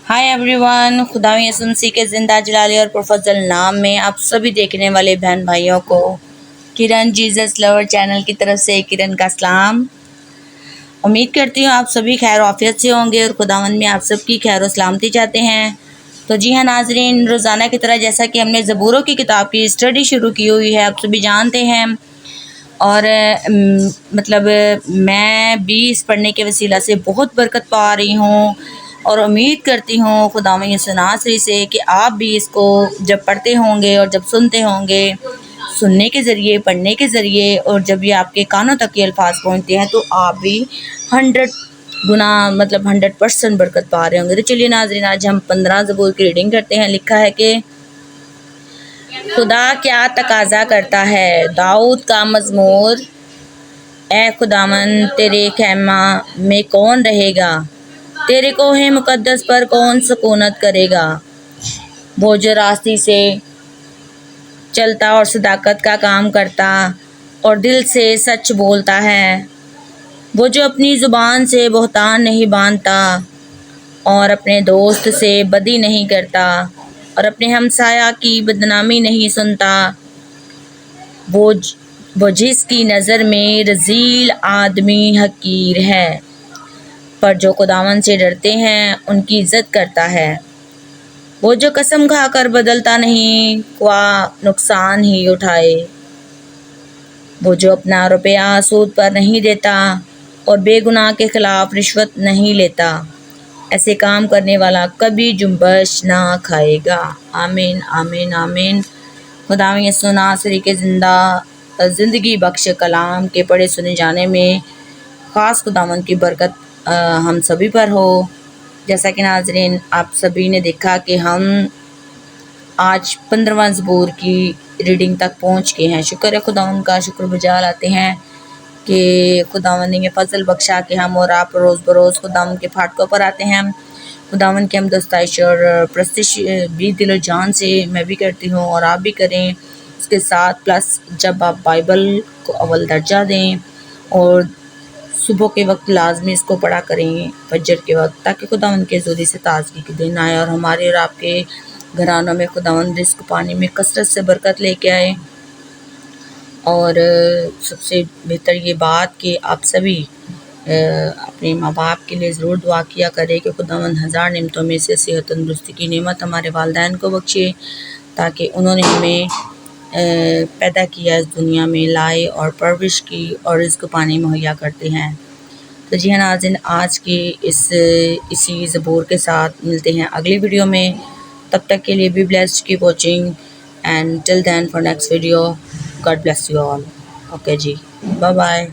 Hi everyone, खुदावंद यसुस मसीह के ज़िंदा जलाली और पुरफज़ल नाम में आप सभी देखने वाले बहन भाइयों को किरण जीसस लवर चैनल की तरफ से किरण का सलाम। उम्मीद करती हूँ आप सभी खैर आफियत से होंगे और खुदावंद में आप सबकी खैर और सलामती चाहते हैं। तो जी हाँ नाजरीन, रोज़ाना की तरह जैसा कि हमने ज़बूरों की किताब की स्टडी शुरू की हुई है, आप सभी जानते हैं। और मैं भी इस पढ़ने के वसीला से बहुत बरकत पा रही हूँ और उम्मीद करती हूँ खुदावंद यसुस नासरी से कि आप भी इसको जब पढ़ते होंगे और जब सुनते होंगे, सुनने के ज़रिए, पढ़ने के ज़रिए, और जब ये आपके कानों तक ये अल्फाज पहुँचते हैं तो आप भी 100% बरकत पा रहे होंगे। तो चलिए नाज़रीन, आज हम 15 ज़बूर की रीडिंग करते हैं। लिखा है कि खुदा क्या तकाजा करता है। दाऊद का मज़मूर। ए खुदावन, तेरे खैमा में कौन रहेगा, तेरे कोहे मुकद्दस पर कौन सुकूनत करेगा। वो जो रास्ती से चलता और सदाकत का काम करता और दिल से सच बोलता है, वो जो अपनी ज़ुबान से बहतान नहीं बांधता और अपने दोस्त से बदी नहीं करता और अपने हमसाया की बदनामी नहीं सुनता, वो जिसकी नज़र में रज़ील आदमी हकीर है, पर जो खुदावंद से डरते हैं उनकी इज़्ज़त करता है। वो जो कसम खाकर बदलता नहीं, ख्वाह नुकसान ही उठाए। वो जो अपना रुपया सूद पर नहीं देता और बेगुनाह के ख़िलाफ़ रिश्वत नहीं लेता, ऐसे काम करने वाला कभी जुम्बश ना खाएगा। आमीन आमीन आमीन। खुदावंद यसुस नासरी के ज़िंदगी बख्श कलाम के पढ़े सुने जाने में ख़ास खुदावंद की बरकत हम सभी पर हो। जैसा कि नाज़रीन आप सभी ने देखा कि हम आज 15वां ज़बूर की रीडिंग तक पहुंच गए हैं। शुक्र है खुदावंद का, शुक्रगुजार आते हैं कि खुदावंद ने ये फजल बख्शा कि हम और आप रोज़ बरोज़ खुदावंद के फाटकों पर आते हैं। खुदावंद की हम दस्ताइश और प्रस्तिश भी दिलो जान से मैं भी करती हूँ और आप भी करें। इसके साथ प्लस जब आप बाइबल को अव्वल दर्जा दें और सुबह के वक्त लाजमी इसको पढ़ा करें, फजर के वक्त, ताकि खुदावंद के ज़ोरी से ताज़गी के दिन आए और हमारे और आपके घरानों में खुदावंद रिज़्क़ पानी में कसरत से बरकत लेके आए। और सबसे बेहतर ये बात कि आप सभी अपने माँ बाप के लिए ज़रूर दुआ किया करें कि खुदावंद हज़ार नेमतों में से सेहत तंदुरुस्ती की नेमत हमारे वालिदैन को बख्शे, ताकि उन्होंने हमें पैदा किया, इस दुनिया में लाए और परवरिश की और रिज़्क़ पानी मुहैया करते हैं। तो जी हाँ नाज़रीन, आज की इसी ज़बूर के साथ मिलते हैं अगली वीडियो में। तब तक के लिए be blessed, keep watching and till then for next video, God bless you all. Okay जी, बाय बाय।